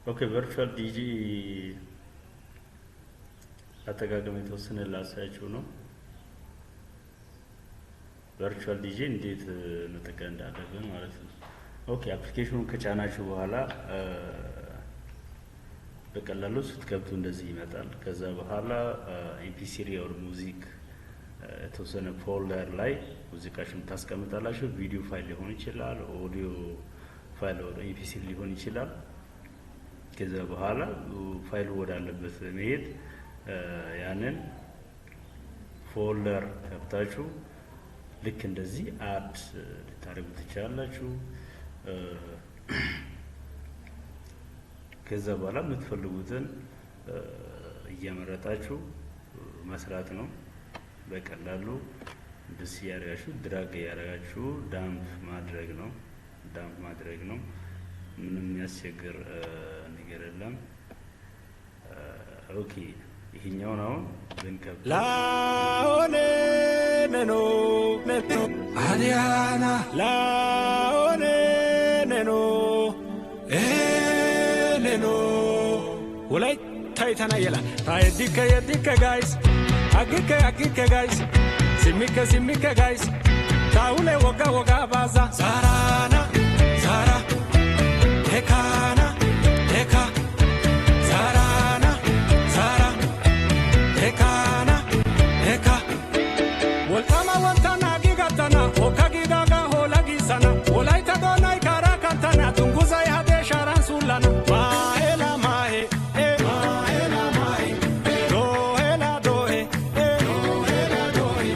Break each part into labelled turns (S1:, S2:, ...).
S1: ኦኬ ቨርቹዋል ዲጂ አጠቃቀም የተወሰነ ላሳያችሁ ነው። ቨርቹዋል ዲጂ እንዴት መጠቀም እንዳለብን ማለት ነው። ኦኬ አፕሊኬሽኑን ከጫናችሁ በኋላ በቀላሉ ስትከፍቱ እንደዚህ ይመጣል። ከዛ በኋላ ኤምፒ3 ኦር ሙዚክ የተወሰነ ፎልደር ላይ ሙዚቃችሁን ታስቀምጣላችሁ። ቪዲዮ ፋይል ሊሆን ይችላል፣ ኦዲዮ ፋይል ወደ ኤምፒ3 ሊሆን ይችላል። ከዛ በኋላ ፋይሉ ወዳለበት መሄድ ያንን ፎልደር ከፍታችሁ ልክ እንደዚህ አድ ልታደርጉ ትችላላችሁ። ከዛ በኋላ የምትፈልጉትን እየመረጣችሁ መስራት ነው። በቀላሉ እንደዚህ ያደርጋችሁ ድራግ ያደርጋችሁ ዳምፕ ማድረግ ነው። ምንም የሚያስቸግር ነገር የለም። ኦኬ ይሄኛው ነው ብንከብ
S2: ላኦኔ ነኖ አዲያና ላኦኔ ነኖ ነኖ ወላይ ታይታና የላ ታይዲከ ጋይስ አግከ ጋይስ ሲሚከ ጋይስ ታውለ ወጋ ባዛ ዛራና ዛራ ቴካና ቴካ ዛራና ዛራ ቴካና ቴካ ወልታማ ወንታና ጊጋታና ኦካ ጊጋጋ ሆላ ጊሳና ወላይታ ዶናይ ካራ ካንታና ቱንጉዛ ያደ ሻራን ሱላና ማሄላ ማሄ ማሄላ ማሄ ዶሄላ ዶሄ ዶሄላ ዶሄ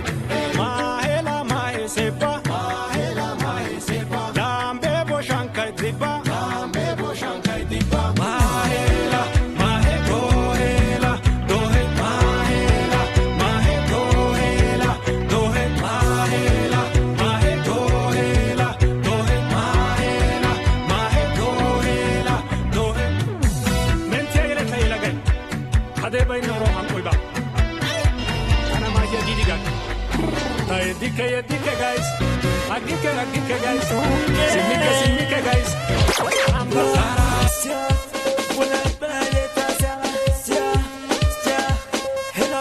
S2: ማሄላ ማሄ ሴባ ማሄላ ማሄ ሴባ ዳምቤ ቦሻንካይ ዲባ ዳምቤ ቦሻንካይ ዲባ ማሄላ ማሄ ዶሄላ ዶሄ ማሄላ ማሄ ዶሄላ ዶሄ ማሄላ ማሄ ዶሄላ ዶሄ ማሄላ ማሄ ዶሄላ ዶሄ ሜንቴ የለታ ይለገኝ ሀዴ በይኖሮ አንቆይባ አና ማየ ዲዲጋ ታይዲከ ጋይስ አግከ ጋይስ ሲሚከ ጋይስ አምባራሲያ ወላ ባሌታ ሲያ ሄላ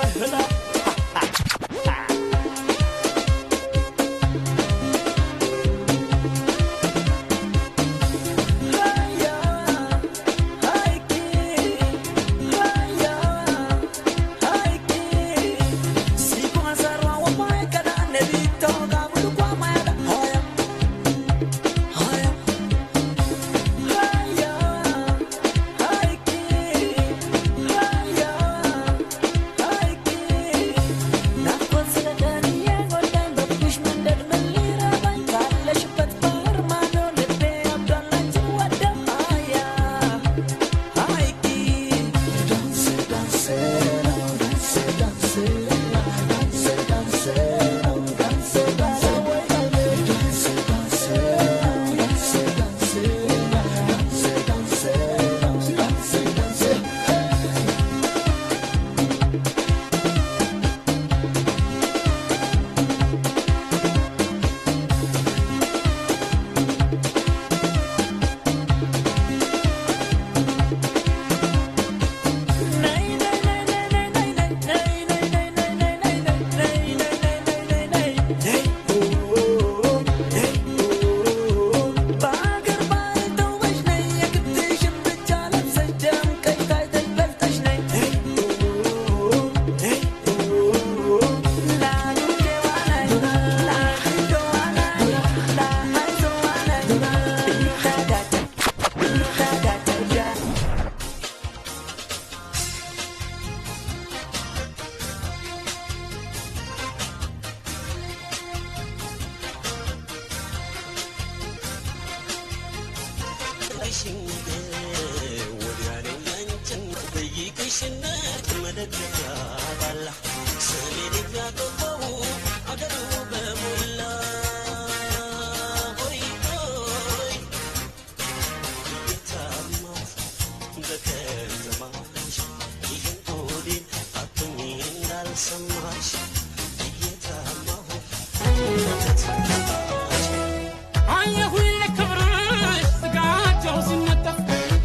S2: አየሁ ለክብርሽ ስጋቸው ሲነጠፍ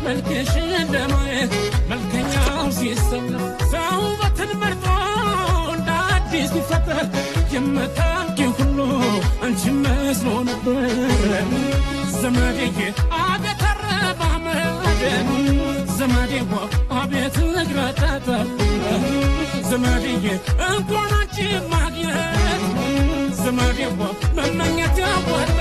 S2: መልክሽ እንደ የምታውቂ ሁሉ አንቺ መስሎ ነበር ዘመዴዬ አቤት አረማመድ ዘመዴዋ አቤት እግረጠጠ ዘመዴዬ እንኳን አንቺ ማግኘት ዘመዴዋ መመኘት ያወጣ